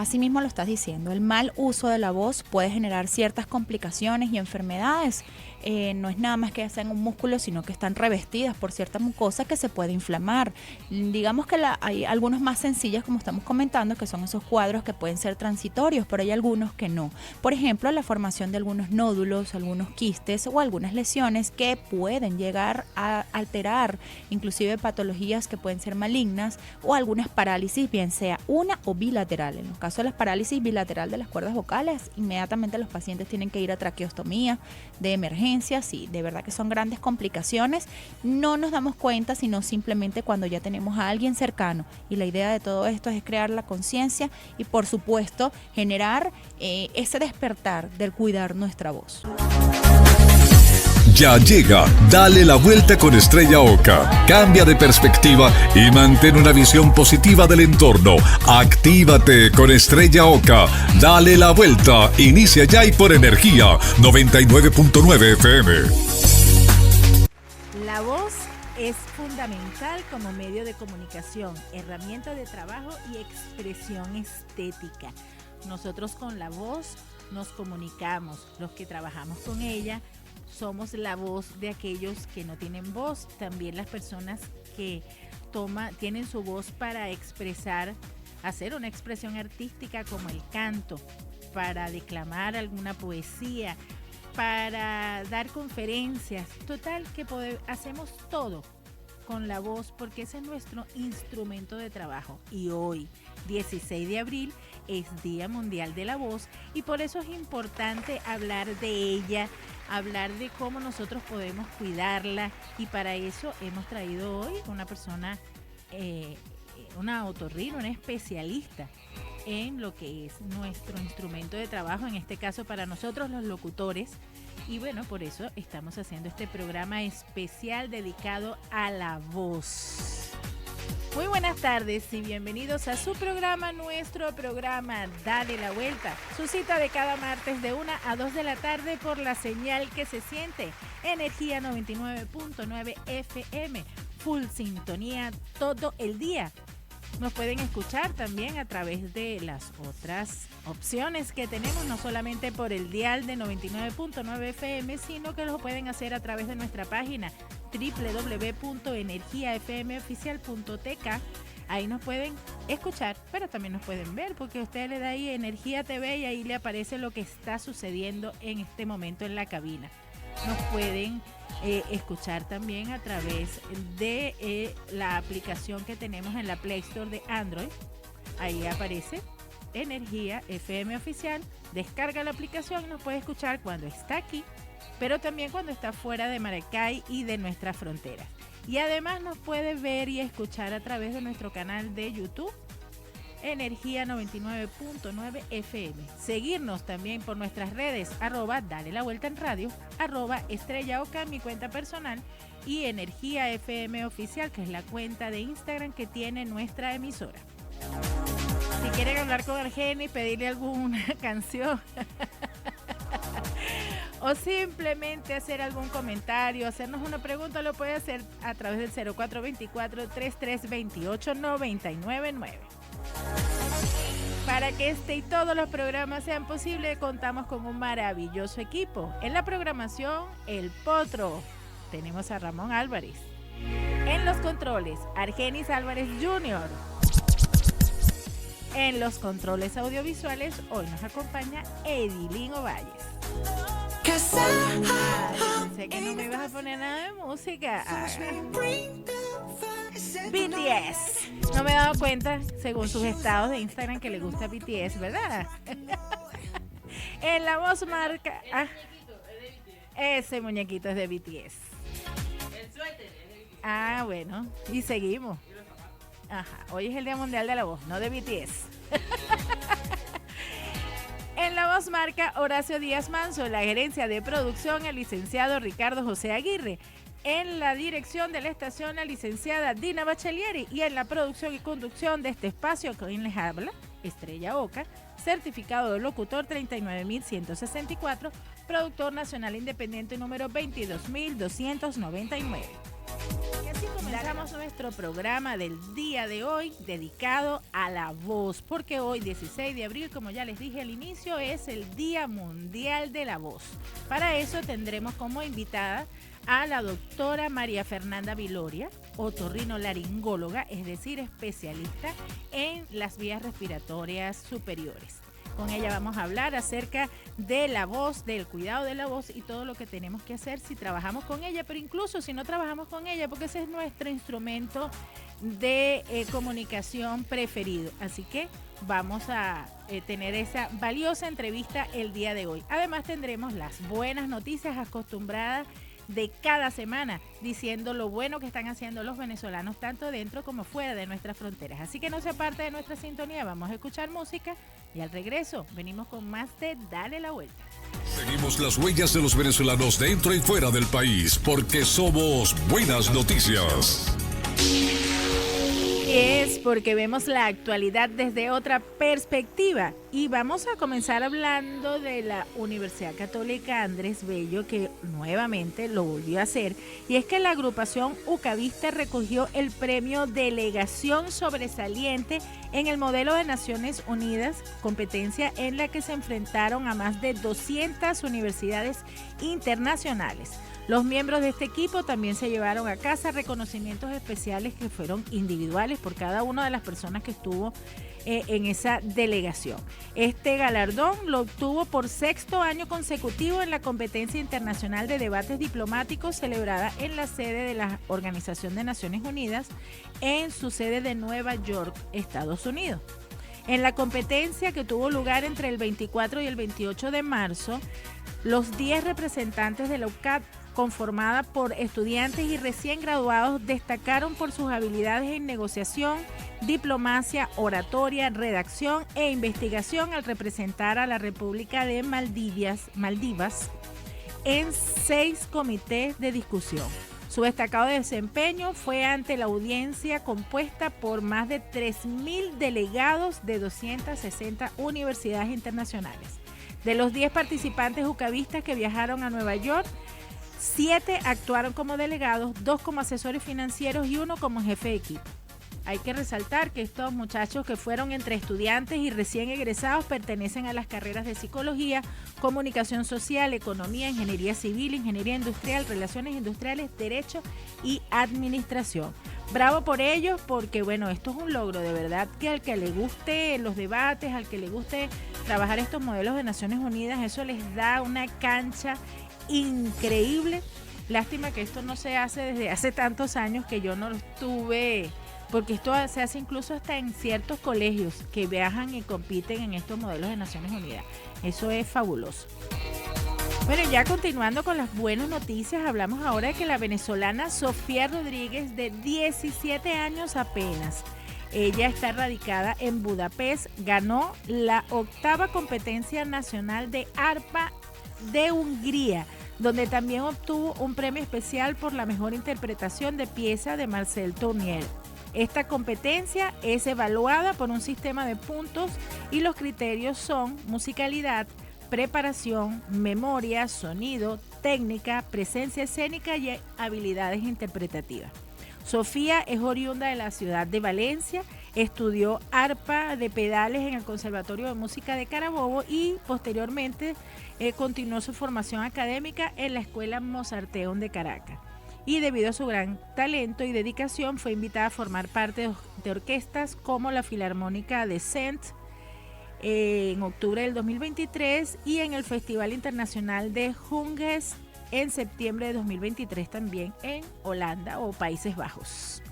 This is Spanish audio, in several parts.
Así mismo lo estás diciendo, el mal uso de la voz puede generar ciertas complicaciones y enfermedades. No es nada más que sean un músculo, sino que están revestidas por cierta mucosa que se puede inflamar. Digamos que hay algunos más sencillos, como estamos comentando, que son esos cuadros que pueden ser transitorios, pero hay algunos que no. Por ejemplo, la formación de algunos nódulos, algunos quistes o algunas lesiones que pueden llegar a alterar, inclusive patologías que pueden ser malignas o algunas parálisis, bien sea una o bilateral. En los casos de las parálisis bilateral de las cuerdas vocales, inmediatamente los pacientes tienen que ir a traqueostomía de emergencia. Sí, de verdad que son grandes complicaciones. No nos damos cuenta, sino simplemente cuando ya tenemos a alguien cercano. Y la idea de todo esto es crear la conciencia y, por supuesto, generar ese despertar del cuidar nuestra voz. Ya llega, dale la vuelta con Estrella Oca. Cambia de perspectiva y mantén una visión positiva del entorno. Actívate con Estrella Oca. Dale la vuelta. Inicia ya y por Energía 99.9 FM. La voz es fundamental como medio de comunicación, herramienta de trabajo y expresión estética. Nosotros con la voz nos comunicamos, los que trabajamos con ella somos la voz de aquellos que no tienen voz, también las personas que tienen su voz para expresar, hacer una expresión artística como el canto, para declamar alguna poesía, para dar conferencias, total que hacemos todo con la voz porque ese es nuestro instrumento de trabajo. Y hoy, 16 de abril, es Día Mundial de la Voz y por eso es importante hablar de ella, hablar de cómo nosotros podemos cuidarla y para eso hemos traído hoy una persona, una otorrino, una especialista en lo que es nuestro instrumento de trabajo, en este caso para nosotros los locutores. Y bueno, por eso estamos haciendo este programa especial dedicado a la voz. Muy buenas tardes y bienvenidos a su programa, nuestro programa Dale la Vuelta. Su cita de cada martes de 1 a 2 de la tarde por la señal que se siente, Energía 99.9 FM. Full sintonía todo el día. Nos pueden escuchar también a través de las otras opciones que tenemos, no solamente por el dial de 99.9 FM, sino que lo pueden hacer a través de nuestra página www.energiafmoficial.tk. Ahí nos pueden escuchar, pero también nos pueden ver, porque usted le da ahí Energía TV y ahí le aparece lo que está sucediendo en este momento en la cabina. Nos pueden escuchar también a través de la aplicación que tenemos en la Play Store de Android. Ahí aparece Energía FM Oficial. Descarga la aplicación y nos puede escuchar cuando está aquí, pero también cuando está fuera de Maracay y de nuestras fronteras. Y además nos puede ver y escuchar a través de nuestro canal de YouTube, Energía 99.9 FM. Seguirnos también por nuestras redes, @Dale la Vuelta en Radio, @Estrella Oca, mi cuenta personal, y Energía FM Oficial, que es la cuenta de Instagram que tiene nuestra emisora. Si quieren hablar con Argeni, pedirle alguna canción o simplemente hacer algún comentario, hacernos una pregunta, lo puede hacer a través del 0424-3328-999. Para que este y todos los programas sean posibles, contamos con un maravilloso equipo. En la programación, El Potro. Tenemos a Ramón Álvarez. En los controles, Argenis Álvarez Jr. En los controles audiovisuales, hoy nos acompaña Edilín Ovalles. Pensé que no me ibas a poner nada de música. BTS. No me he dado cuenta, según sus estados de Instagram, que le gusta BTS, ¿verdad? En la voz marca... ese muñequito es de BTS. El suéter es de BTS. Ah, bueno. Y seguimos. Ajá. Hoy es el Día Mundial de la Voz, no de BTS. En la voz marca Horacio Díaz Manso, la gerencia de producción el licenciado Ricardo José Aguirre, en la dirección de la estación la licenciada Dina Bachelieri y en la producción y conducción de este espacio quien les habla, Estrella Oca, certificado de locutor 39.164, productor nacional independiente número 22.299. así comenzamos nuestro programa del día de hoy dedicado a la voz, porque hoy 16 de abril, como ya les dije al inicio, es el Día Mundial de la Voz. Para eso tendremos como invitada a la doctora María Fernanda Viloria, otorrinolaringóloga, es decir, especialista en las vías respiratorias superiores. Con ella vamos a hablar acerca de la voz, del cuidado de la voz y todo lo que tenemos que hacer si trabajamos con ella, pero incluso si no trabajamos con ella, porque ese es nuestro instrumento de comunicación preferido. Así que vamos a tener esa valiosa entrevista el día de hoy. Además tendremos las buenas noticias acostumbradas de cada semana, diciendo lo bueno que están haciendo los venezolanos tanto dentro como fuera de nuestras fronteras. Así que no se aparte de nuestra sintonía, vamos a escuchar música y al regreso venimos con más de Dale la Vuelta. Seguimos las huellas de los venezolanos dentro y fuera del país porque somos Buenas Noticias. Es porque vemos la actualidad desde otra perspectiva y vamos a comenzar hablando de la Universidad Católica Andrés Bello, que nuevamente lo volvió a hacer, y es que la agrupación UCAVista recogió el premio Delegación Sobresaliente en el modelo de Naciones Unidas, competencia en la que se enfrentaron a más de 200 universidades internacionales. Los miembros de este equipo también se llevaron a casa reconocimientos especiales que fueron individuales por cada una de las personas que estuvo en esa delegación. Este galardón lo obtuvo por 6º año consecutivo en la competencia internacional de debates diplomáticos celebrada en la sede de la Organización de Naciones Unidas en su sede de Nueva York, Estados Unidos. En la competencia que tuvo lugar entre el 24 y el 28 de marzo, los 10 representantes de la UCAD, conformada por estudiantes y recién graduados, destacaron por sus habilidades en negociación, diplomacia, oratoria, redacción e investigación al representar a la República de Maldivas en 6 comités de discusión. Su destacado desempeño fue ante la audiencia compuesta por más de 3.000 delegados de 260 universidades internacionales. De los 10 participantes ucavistas que viajaron a Nueva York, 7 actuaron como delegados, 2 como asesores financieros y 1 como jefe de equipo. Hay que resaltar que estos muchachos, que fueron entre estudiantes y recién egresados, pertenecen a las carreras de psicología, comunicación social, economía, ingeniería civil, ingeniería industrial, relaciones industriales, derecho y administración. Bravo por ellos, porque bueno, esto es un logro de verdad, que al que le guste los debates, al que le guste trabajar estos modelos de Naciones Unidas, eso les da una cancha increíble. Lástima que esto no se hace desde hace tantos años, que yo no lo estuve, porque esto se hace incluso hasta en ciertos colegios que viajan y compiten en estos modelos de Naciones Unidas. Eso es fabuloso. Bueno, ya continuando con las buenas noticias, hablamos ahora de que la venezolana Sofía Rodríguez, de 17 años apenas, ella está radicada en Budapest, ganó la 8ª competencia nacional de arpa de Hungría, donde también obtuvo un premio especial por la mejor interpretación de pieza de Marcel Tournier. Esta competencia es evaluada por un sistema de puntos y los criterios son musicalidad, preparación, memoria, sonido, técnica, presencia escénica y habilidades interpretativas. Sofía es oriunda de la ciudad de Valencia, estudió arpa de pedales en el Conservatorio de Música de Carabobo y posteriormente continuó su formación académica en la Escuela Mozarteum de Caracas. Y debido a su gran talento y dedicación fue invitada a formar parte de orquestas como la Filarmónica de Sent en octubre del 2023 y en el Festival Internacional de Junges en septiembre de 2023 también en Holanda o Países Bajos.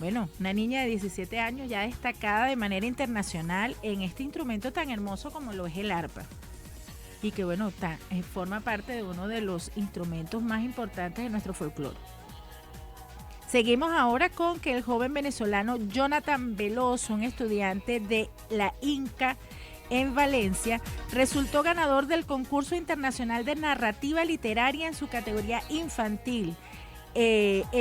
Bueno, una niña de 17 años ya destacada de manera internacional en este instrumento tan hermoso como lo es el arpa. Y que bueno, forma parte de uno de los instrumentos más importantes de nuestro folclore. Seguimos ahora con que el joven venezolano Jonathan Veloso, un estudiante de la INCA en Valencia, resultó ganador del concurso internacional de narrativa literaria en su categoría infantil.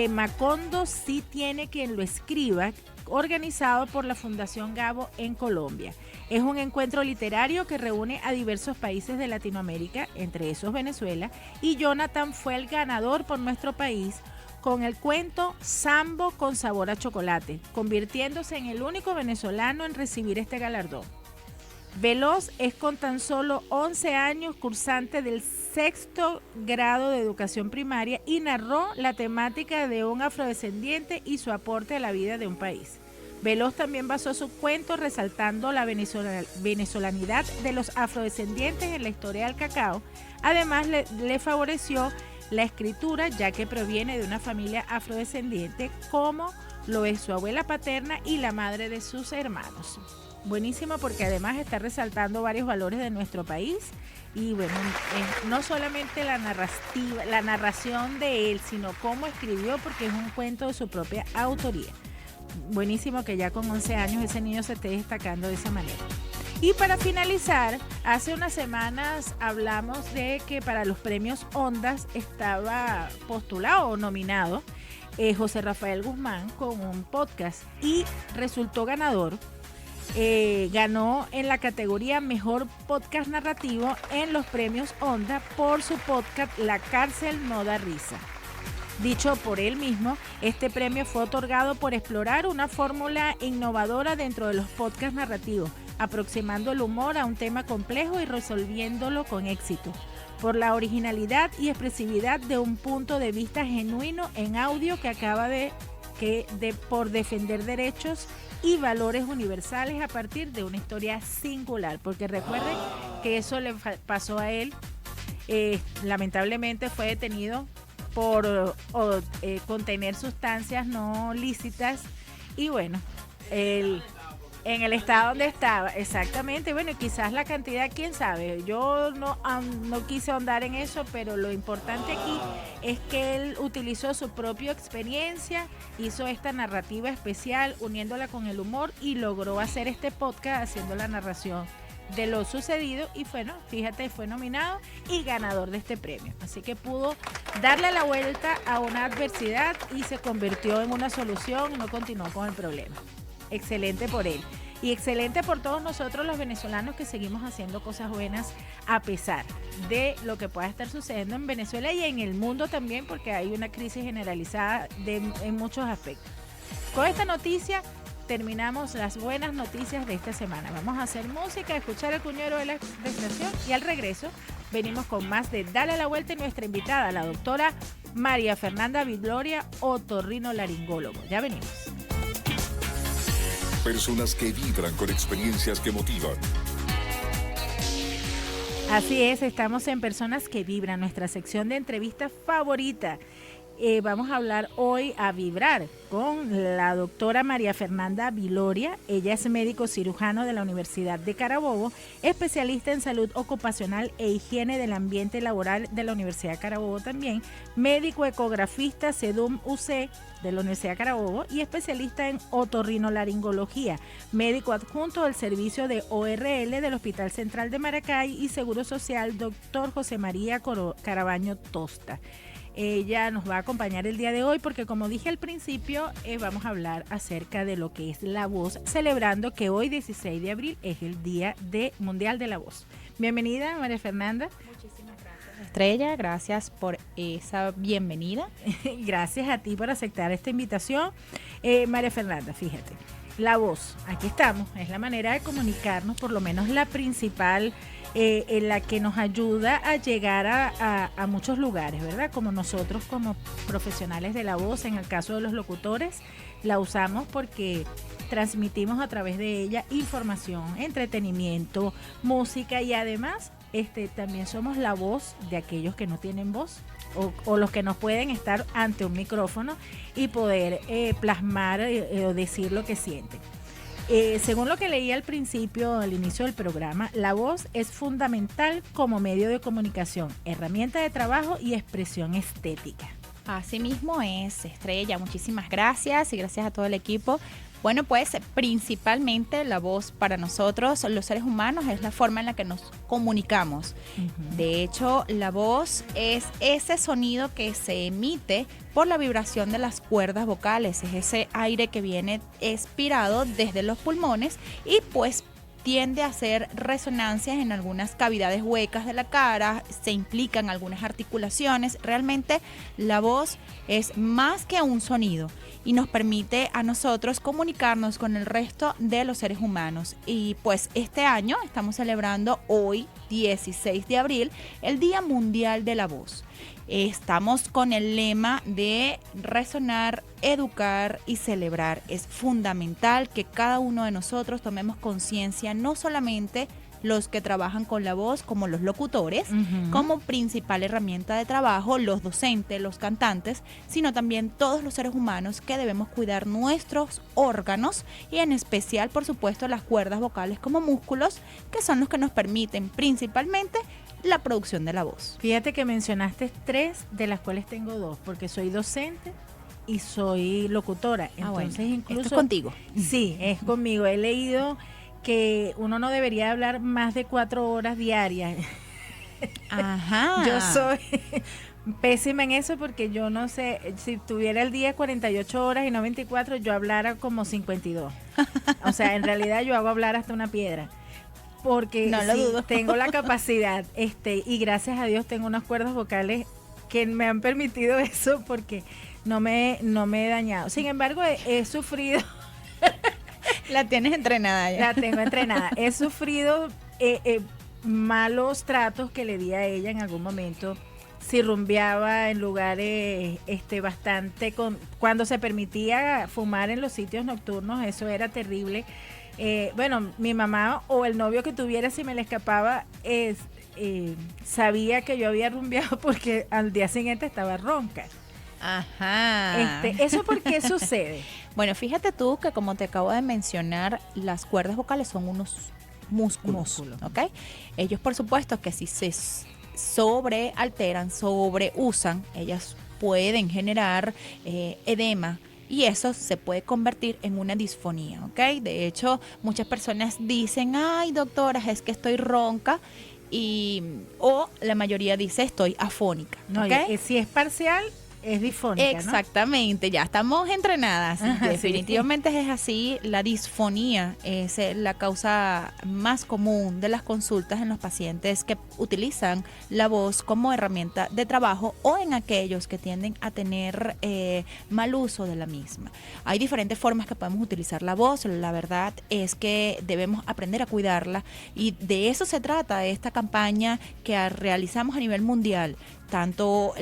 Macondo sí tiene quien lo escriba, organizado por la Fundación Gabo en Colombia. Es un encuentro literario que reúne a diversos países de Latinoamérica, entre esos Venezuela, y Jonathan fue el ganador por nuestro país con el cuento Sambo con sabor a chocolate, convirtiéndose en el único venezolano en recibir este galardón. Veloz es con tan solo 11 años cursante del 6º grado de educación primaria y narró la temática de un afrodescendiente y su aporte a la vida de un país. Veloz también basó su cuento resaltando la venezolanidad de los afrodescendientes en la historia del cacao. Además, le favoreció la escritura, ya que proviene de una familia afrodescendiente, como lo es su abuela paterna y la madre de sus hermanos. Buenísimo, porque además está resaltando varios valores de nuestro país. Y bueno, no solamente la narración de él, sino cómo escribió, porque es un cuento de su propia autoría. Buenísimo que ya con 11 años ese niño se esté destacando de esa manera. Y para finalizar, hace unas semanas hablamos de que para los premios Ondas estaba postulado o nominado José Rafael Guzmán con un podcast y resultó ganador. Ganó en la categoría Mejor Podcast Narrativo en los premios Onda por su podcast La Cárcel No Da Risa. Dicho por él mismo, este premio fue otorgado por explorar una fórmula innovadora dentro de los podcasts narrativos, aproximando el humor a un tema complejo y resolviéndolo con éxito, por la originalidad y expresividad de un punto de vista genuino en audio que acaba por defender derechos y valores universales a partir de una historia singular, porque recuerden que eso le pasó a él. Lamentablemente fue detenido por contener sustancias no lícitas y bueno, en el estado donde estaba, exactamente. Bueno, quizás la cantidad, quién sabe. Yo no quise ahondar en eso, pero lo importante aquí es que él utilizó su propia experiencia, hizo esta narrativa especial, uniéndola con el humor y logró hacer este podcast haciendo la narración de lo sucedido y bueno, fíjate, fue nominado y ganador de este premio. Así que pudo darle la vuelta a una adversidad y se convirtió en una solución y no continuó con el problema. Excelente por él y excelente por todos nosotros los venezolanos que seguimos haciendo cosas buenas a pesar de lo que pueda estar sucediendo en Venezuela y en el mundo también, porque hay una crisis generalizada en muchos aspectos. Con esta noticia terminamos las buenas noticias de esta semana. Vamos a hacer música, escuchar el cuñero de la estación y al regreso venimos con más de Dale la Vuelta y nuestra invitada, la doctora María Fernanda Viloria, otorrinolaringólogo. Ya venimos. Personas que vibran con experiencias que motivan. Así es, estamos en Personas que Vibran, nuestra sección de entrevistas favorita. Vamos a hablar hoy a vibrar con la doctora María Fernanda Viloria. Ella es médico cirujano de la Universidad de Carabobo, especialista en salud ocupacional e higiene del ambiente laboral de la Universidad de Carabobo también, médico ecografista CEDUM UC de la Universidad de Carabobo y especialista en otorrinolaringología, médico adjunto del servicio de ORL del Hospital Central de Maracay y Seguro Social, doctor José María Carabaño Tosta. Ella nos va a acompañar el día de hoy porque, como dije al principio, vamos a hablar acerca de lo que es la voz, celebrando que hoy, 16 de abril, es el Día Mundial de la Voz. Bienvenida, María Fernanda. Muchísimas gracias, Estrella. Gracias por esa bienvenida. Gracias a ti por aceptar esta invitación. María Fernanda, fíjate, la voz, aquí estamos, es la manera de comunicarnos, por lo menos la principal, en la que nos ayuda a llegar a muchos lugares, ¿verdad? Como nosotros como profesionales de la voz, en el caso de los locutores, la usamos porque transmitimos a través de ella información, entretenimiento, música y además también somos la voz de aquellos que no tienen voz o los que no pueden estar ante un micrófono y poder plasmar o decir lo que sienten. Según lo que leí al principio, al inicio del programa, la voz es fundamental como medio de comunicación, herramienta de trabajo y expresión estética. Así mismo es, Estrella. Muchísimas gracias y gracias a todo el equipo. Bueno, pues principalmente la voz para nosotros, los seres humanos, es la forma en la que nos comunicamos. Uh-huh. De hecho, la voz es ese sonido que se emite por la vibración de las cuerdas vocales, es ese aire que viene expirado desde los pulmones y pues tiende a hacer resonancias en algunas cavidades huecas de la cara, se implican algunas articulaciones. Realmente la voz es más que un sonido y nos permite a nosotros comunicarnos con el resto de los seres humanos. Y pues este año estamos celebrando hoy, 16 de abril, el Día Mundial de la Voz. Estamos con el lema de resonar, educar y celebrar. Es fundamental que cada uno de nosotros tomemos conciencia, no solamente los que trabajan con la voz, como los locutores, como principal herramienta de trabajo, los docentes, los cantantes, sino también todos los seres humanos que debemos cuidar nuestros órganos y en especial, por supuesto, las cuerdas vocales como músculos, que son los que nos permiten principalmente la producción de la voz. Fíjate que mencionaste 3, de las cuales tengo 2, porque soy docente y soy locutora. Entonces, bueno, incluso esto es contigo. Sí, es conmigo. He leído que uno no debería hablar más de 4 horas diarias. Ajá. Yo soy pésima en eso porque yo no sé, si tuviera el día 48 horas y no 24, yo hablara como 52. O sea, en realidad yo hago hablar hasta una piedra. Porque no lo dudo. Tengo la capacidad, y gracias a Dios tengo unas cuerdas vocales que me han permitido eso porque no me he dañado. Sin embargo, he sufrido. La tienes entrenada ya. La tengo entrenada. He sufrido malos tratos que le di a ella en algún momento. Si rumbeaba en lugares bastante cuando se permitía fumar en los sitios nocturnos, eso era terrible. Bueno, mi mamá o el novio que tuviera, si me le escapaba, sabía que yo había rumbeado porque al día siguiente estaba ronca. Ajá. ¿Eso por qué sucede? Bueno, fíjate tú que, como te acabo de mencionar, las cuerdas vocales son unos músculos. ¿Ok? Ellos, por supuesto, que si se sobrealteran, sobreusan, ellas pueden generar edema. Y eso se puede convertir en una disfonía, ¿ok? De hecho, muchas personas dicen, ay, doctora, es que estoy ronca, o la mayoría dice, estoy afónica, no, ¿ok? Si es parcial, es disfónica, exactamente, ¿no? Ya estamos entrenadas. Ajá, definitivamente sí. Es así. La disfonía es la causa más común de las consultas en los pacientes que utilizan la voz como herramienta de trabajo o en aquellos que tienden a tener mal uso de la misma. Hay diferentes formas que podemos utilizar la voz. La verdad es que debemos aprender a cuidarla y de eso se trata esta campaña que realizamos a nivel mundial. Tanto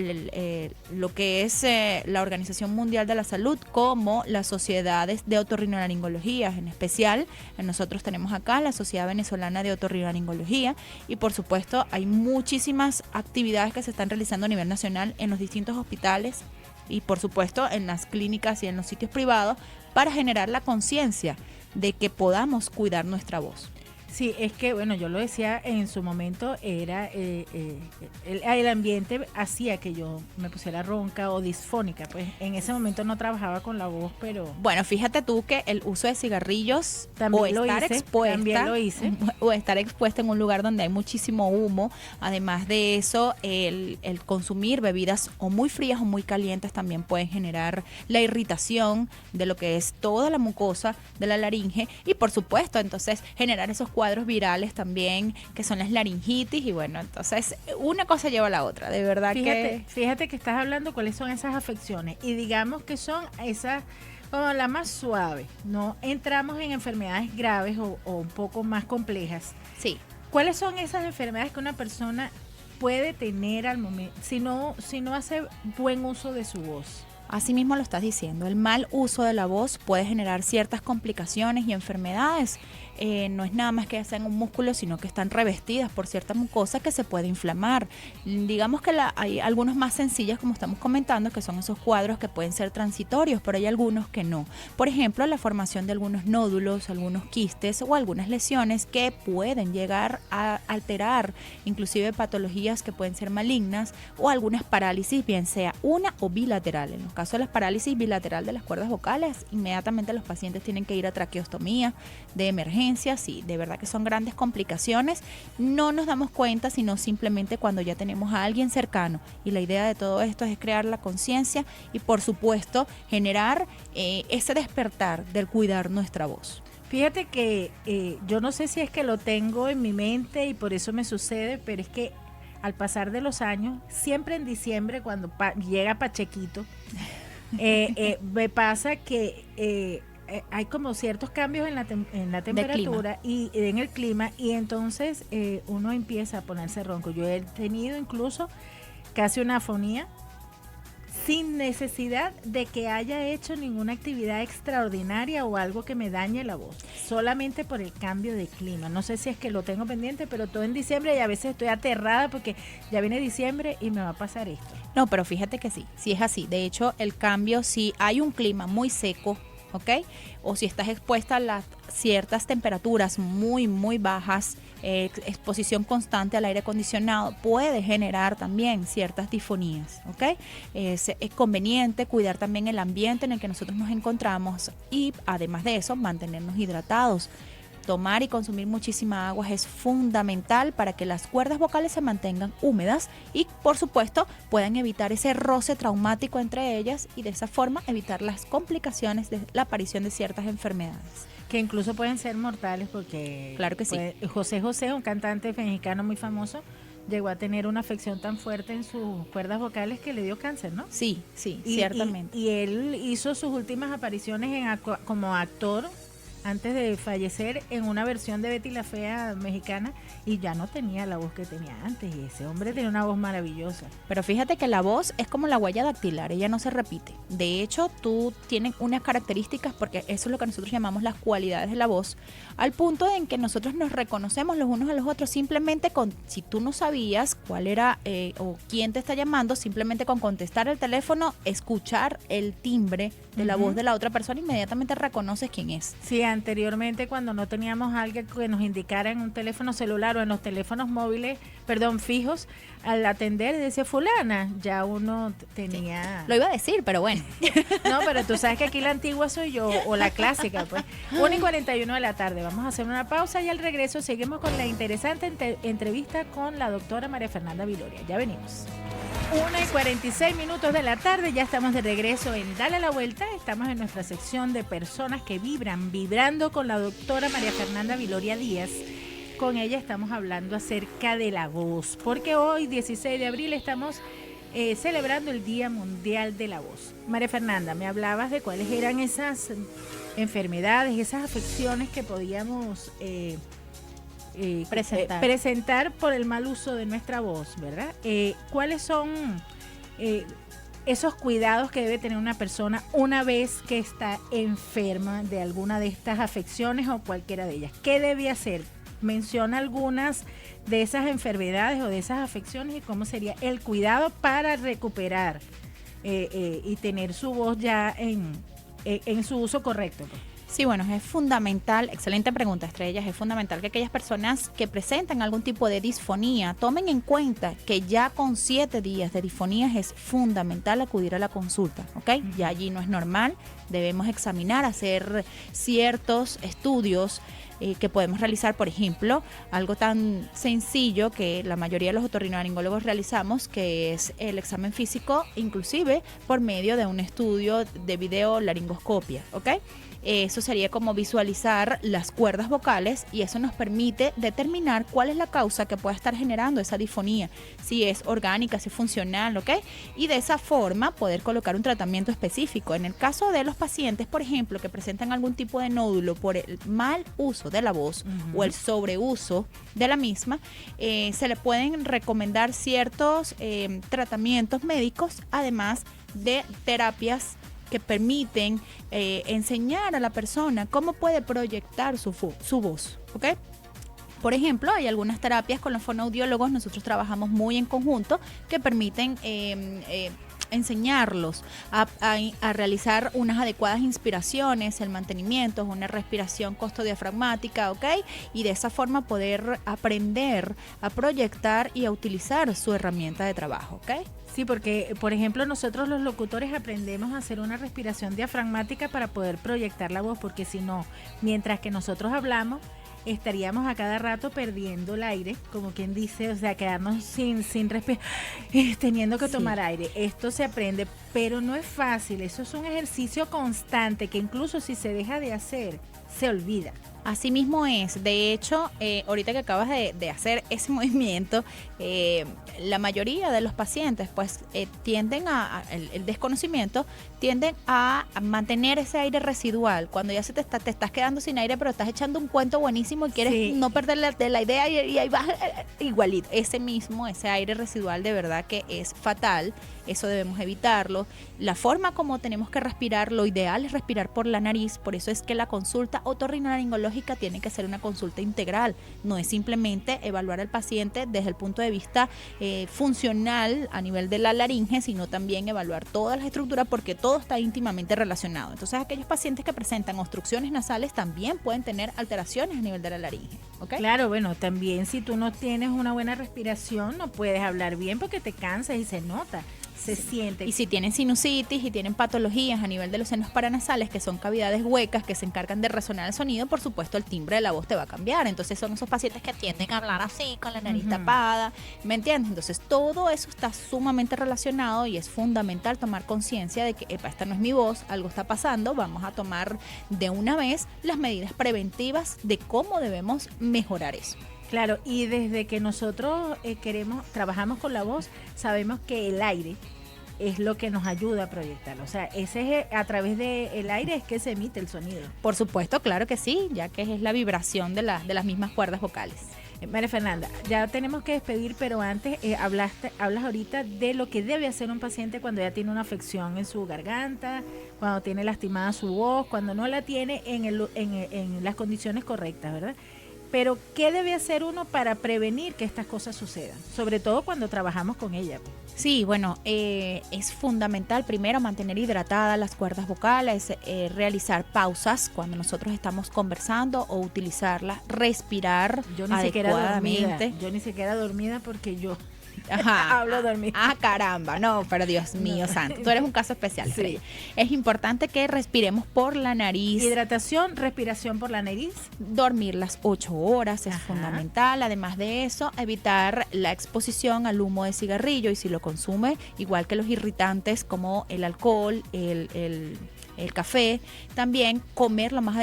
lo que es la Organización Mundial de la Salud como las sociedades de otorrinolaringología, en especial nosotros tenemos acá la Sociedad Venezolana de Otorrinolaringología y por supuesto hay muchísimas actividades que se están realizando a nivel nacional en los distintos hospitales y por supuesto en las clínicas y en los sitios privados para generar la conciencia de que podamos cuidar nuestra voz. Sí, es que, bueno, yo lo decía en su momento, era el ambiente hacía que yo me pusiera ronca o disfónica, pues en ese momento no trabajaba con la voz, pero... Bueno, fíjate tú que el uso de cigarrillos también o también lo hice. O estar expuesta en un lugar donde hay muchísimo humo, además de eso, el consumir bebidas o muy frías o muy calientes también pueden generar la irritación de lo que es toda la mucosa de la laringe y por supuesto, entonces generar esos cuadros virales también, que son las laringitis y bueno, entonces una cosa lleva a la otra, de verdad. Fíjate que estás hablando cuáles son esas afecciones y digamos que son esas como la más suave, no entramos en enfermedades graves o un poco más complejas. Sí. ¿Cuáles son esas enfermedades que una persona puede tener al momento si no hace buen uso de su voz? Así mismo lo estás diciendo, el mal uso de la voz puede generar ciertas complicaciones y enfermedades. No es nada más que sean un músculo, sino que están revestidas por cierta mucosa que se puede inflamar. Digamos que hay algunos más sencillos, como estamos comentando, que son esos cuadros que pueden ser transitorios, pero hay algunos que no. Por ejemplo, la formación de algunos nódulos, algunos quistes o algunas lesiones que pueden llegar a alterar, inclusive patologías que pueden ser malignas o algunas parálisis, bien sea una o bilateral. En los casos de las parálisis bilateral de las cuerdas vocales, inmediatamente los pacientes tienen que ir a traqueostomía de emergencia. Sí, de verdad que son grandes complicaciones. No nos damos cuenta, sino simplemente cuando ya tenemos a alguien cercano. Y la idea de todo esto es crear la conciencia y, por supuesto, generar ese despertar del cuidar nuestra voz. Fíjate que yo no sé si es que lo tengo en mi mente y por eso me sucede, pero es que al pasar de los años, siempre en diciembre cuando llega Pachequito, me pasa que hay como ciertos cambios en la temperatura y en el clima, y entonces uno empieza a ponerse ronco. Yo he tenido incluso casi una afonía sin necesidad de que haya hecho ninguna actividad extraordinaria o algo que me dañe la voz, solamente por el cambio de clima. No sé si es que lo tengo pendiente, pero todo en diciembre, y a veces estoy aterrada porque ya viene diciembre y me va a pasar esto. No, pero fíjate que sí es así. De hecho, el cambio, si hay un clima muy seco, ¿ok? O si estás expuesta a las ciertas temperaturas muy, muy bajas, exposición constante al aire acondicionado puede generar también ciertas disfonías, ¿ok? Es conveniente cuidar también el ambiente en el que nosotros nos encontramos y además de eso mantenernos hidratados. Tomar y consumir muchísima agua es fundamental para que las cuerdas vocales se mantengan húmedas y, por supuesto, puedan evitar ese roce traumático entre ellas y de esa forma evitar las complicaciones de la aparición de ciertas enfermedades. Que incluso pueden ser mortales porque... Claro que sí. José José, un cantante mexicano muy famoso, llegó a tener una afección tan fuerte en sus cuerdas vocales que le dio cáncer, ¿no? Sí, ciertamente. Y él hizo sus últimas apariciones como actor antes de fallecer en una versión de Betty la Fea mexicana y ya no tenía la voz que tenía antes, y ese hombre tenía una voz maravillosa. Pero fíjate que la voz es como la huella dactilar, ella no se repite. De hecho, tú tienes unas características, porque eso es lo que nosotros llamamos las cualidades de la voz, al punto en que nosotros nos reconocemos los unos a los otros simplemente con, si tú no sabías cuál era o quién te está llamando, simplemente con contestar el teléfono, escuchar el timbre de la voz de la otra persona, inmediatamente reconoces quién es. Sí, anteriormente cuando no teníamos alguien que nos indicara en un teléfono celular o en los teléfonos móviles, fijos, al atender decía fulana, ya uno tenía... Sí, lo iba a decir, pero bueno. No, pero tú sabes que aquí la antigua soy yo, o la clásica, pues. 1:41 de la tarde, vamos a hacer una pausa y al regreso seguimos con la interesante entrevista con la doctora María Fernanda Viloria. Ya venimos. 1:46 de la tarde, ya estamos de regreso en Dale la Vuelta. Estamos en nuestra sección de personas que vibran, vibrando con la doctora María Fernanda Viloria Díaz. Con ella estamos hablando acerca de la voz, porque hoy, 16 de abril, estamos celebrando el Día Mundial de la Voz. María Fernanda, me hablabas de cuáles eran esas enfermedades, esas afecciones que podíamos presentar por el mal uso de nuestra voz, ¿verdad? ¿Cuáles son esos cuidados que debe tener una persona una vez que está enferma de alguna de estas afecciones o cualquiera de ellas? ¿Qué debe hacer? Menciona algunas de esas enfermedades o de esas afecciones y cómo sería el cuidado para recuperar y tener su voz ya en su uso correcto, pues. Sí, bueno, es fundamental, excelente pregunta, Estrellas, es fundamental que aquellas personas que presentan algún tipo de disfonía tomen en cuenta que ya con 7 días de disfonías es fundamental acudir a la consulta, ¿ok? Ya allí no es normal, debemos examinar, hacer ciertos estudios que podemos realizar, por ejemplo, algo tan sencillo que la mayoría de los otorrinolaringólogos realizamos, que es el examen físico, inclusive por medio de un estudio de videolaringoscopia, ¿ok? Eso sería como visualizar las cuerdas vocales y eso nos permite determinar cuál es la causa que puede estar generando esa disfonía, si es orgánica, si es funcional, ¿ok? Y de esa forma poder colocar un tratamiento específico. En el caso de los pacientes, por ejemplo, que presentan algún tipo de nódulo por el mal uso de la voz o el sobreuso de la misma, se le pueden recomendar ciertos tratamientos médicos, además de terapias que permiten enseñar a la persona cómo puede proyectar su voz, ¿ok? Por ejemplo, hay algunas terapias con los fonoaudiólogos, nosotros trabajamos muy en conjunto, que permiten enseñarlos a realizar unas adecuadas inspiraciones, el mantenimiento, una respiración costodiafragmática, ¿ok? Y de esa forma poder aprender a proyectar y a utilizar su herramienta de trabajo, ¿ok? Sí, porque, por ejemplo, nosotros los locutores aprendemos a hacer una respiración diafragmática para poder proyectar la voz, porque si no, mientras que nosotros hablamos, estaríamos a cada rato perdiendo el aire, como quien dice, o sea, quedarnos sin respirar, teniendo que tomar aire. Esto se aprende, pero no es fácil, eso es un ejercicio constante que incluso si se deja de hacer, se olvida. Así mismo es. De hecho, ahorita que acabas de hacer ese movimiento, la mayoría de los pacientes pues tienden el desconocimiento, tienden a mantener ese aire residual. Cuando ya te estás quedando sin aire, pero estás echando un cuento buenísimo y quieres no perder la idea y ahí vas igualito. Ese aire residual de verdad que es fatal. Eso debemos evitarlo. La forma como tenemos que respirar, lo ideal es respirar por la nariz. Por eso es que la consulta otorrinolaringológica tiene que ser una consulta integral. No es simplemente evaluar al paciente desde el punto de vista funcional a nivel de la laringe, sino también evaluar todas las estructuras porque todo está íntimamente relacionado. Entonces, aquellos pacientes que presentan obstrucciones nasales también pueden tener alteraciones a nivel de la laringe. ¿Okay? Claro, bueno, también si tú no tienes una buena respiración, no puedes hablar bien porque te cansas y se nota. Se siente. Y si tienen sinusitis y tienen patologías a nivel de los senos paranasales, que son cavidades huecas que se encargan de resonar el sonido, por supuesto el timbre de la voz te va a cambiar. Entonces son esos pacientes que tienden a hablar así, con la nariz tapada, ¿me entiendes? Entonces todo eso está sumamente relacionado y es fundamental tomar conciencia de que, esta no es mi voz, algo está pasando, vamos a tomar de una vez las medidas preventivas de cómo debemos mejorar eso. Claro, y desde que nosotros trabajamos con la voz, sabemos que el aire es lo que nos ayuda a proyectar. O sea, a través del aire es que se emite el sonido. Por supuesto, claro que sí, ya que es la vibración de las mismas cuerdas vocales. María Fernanda, ya tenemos que despedir, pero antes hablas ahorita de lo que debe hacer un paciente cuando ya tiene una afección en su garganta, cuando tiene lastimada su voz, cuando no la tiene en las condiciones correctas, ¿verdad? Pero, ¿qué debe hacer uno para prevenir que estas cosas sucedan? Sobre todo cuando trabajamos con ella. Sí, bueno, es fundamental primero mantener hidratadas las cuerdas vocales, realizar pausas cuando nosotros estamos conversando o utilizarlas, respirar adecuadamente. Yo ni siquiera dormida porque yo hablo dormido. Caramba, no, pero Dios mío santo, tú eres un caso especial. Sí. Es importante que respiremos por la nariz. Hidratación, respiración por la nariz. Dormir las 8 horas es fundamental. Además de eso, evitar la exposición al humo de cigarrillo y si lo consume, igual que los irritantes como el alcohol, el café, también comer lo más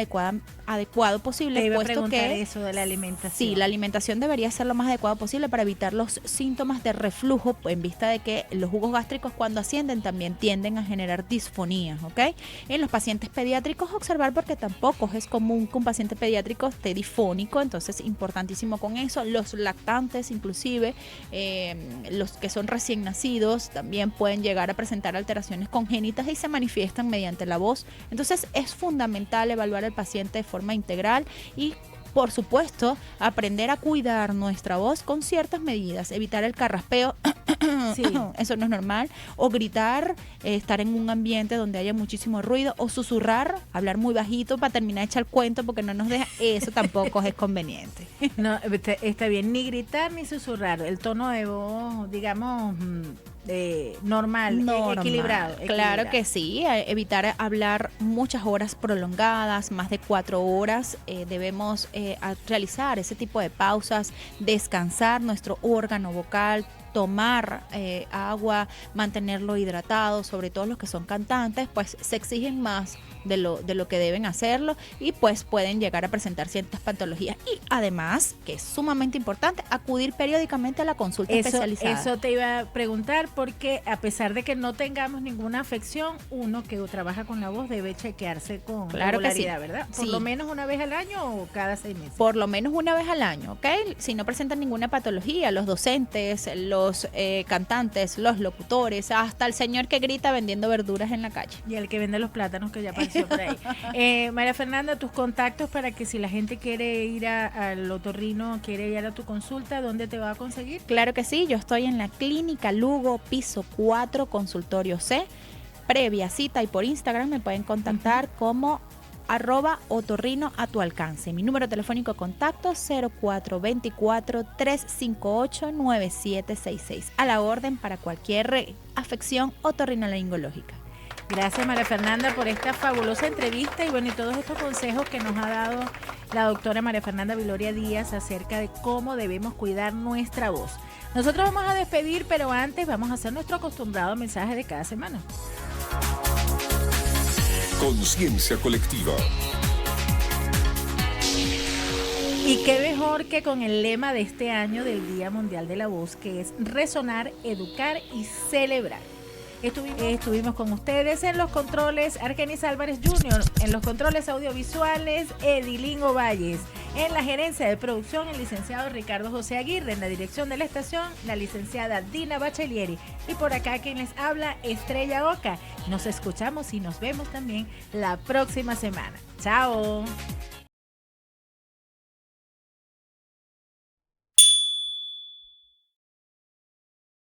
adecuado posible. Te iba a preguntar eso de la alimentación. Sí, la alimentación debería ser lo más adecuado posible para evitar los síntomas de reflujo, en vista de que los jugos gástricos cuando ascienden también tienden a generar disfonías, ¿ok? En los pacientes pediátricos observar porque tampoco es común que un paciente pediátrico esté disfónico, entonces importantísimo con eso. Los lactantes inclusive, los que son recién nacidos también pueden llegar a presentar alteraciones congénitas y se manifiestan mediante la voz. Entonces es fundamental evaluar al paciente de forma integral y por supuesto aprender a cuidar nuestra voz con ciertas medidas, evitar el carraspeo, sí. Eso no es normal, o gritar, estar en un ambiente donde haya muchísimo ruido, o susurrar, hablar muy bajito para terminar de echar cuento porque no nos deja, eso tampoco es conveniente. No, está bien, ni gritar ni susurrar, el tono de voz, digamos, normal, equilibrado. Claro que sí, evitar hablar muchas horas prolongadas, más de 4 horas, debemos realizar ese tipo de pausas, descansar nuestro órgano vocal, tomar agua, mantenerlo hidratado, sobre todo los que son cantantes, pues se exigen más de lo que deben hacerlo y pues pueden llegar a presentar ciertas patologías y además, que es sumamente importante, acudir periódicamente a la consulta especializada. Eso te iba a preguntar porque a pesar de que no tengamos ninguna afección, uno que trabaja con la voz debe chequearse con regularidad, ¿verdad? Por lo menos una vez al año o cada 6 meses. Por lo menos una vez al año, ¿ok? Si no presentan ninguna patología, los docentes, los cantantes, los locutores, hasta el señor que grita vendiendo verduras en la calle. Y el que vende los plátanos que ya apareció por ahí. María Fernanda, tus contactos para que si la gente quiere ir al otorrino, quiere ir a tu consulta, ¿dónde te va a conseguir? Claro que sí, yo estoy en la Clínica Lugo, piso 4, consultorio C. Previa cita y por Instagram me pueden contactar como @otorrino a tu alcance. Mi número telefónico de contacto 0424-358-9766. A la orden para cualquier afección otorrinolaringológica. Gracias María Fernanda por esta fabulosa entrevista y bueno, y todos estos consejos que nos ha dado la doctora María Fernanda Viloria Díaz acerca de cómo debemos cuidar nuestra voz. Nosotros vamos a despedir, pero antes vamos a hacer nuestro acostumbrado mensaje de cada semana. Conciencia colectiva. Y qué mejor que con el lema de este año del Día Mundial de la Voz, que es resonar, educar y celebrar. Estuvimos con ustedes en los controles Argenis Álvarez Jr., en los controles audiovisuales Edilín Ovalles, en la gerencia de producción el licenciado Ricardo José Aguirre, en la dirección de la estación la licenciada Dina Bachelieri, y por acá quien les habla, Estrella Oca. Nos escuchamos y nos vemos también la próxima semana. ¡Chao!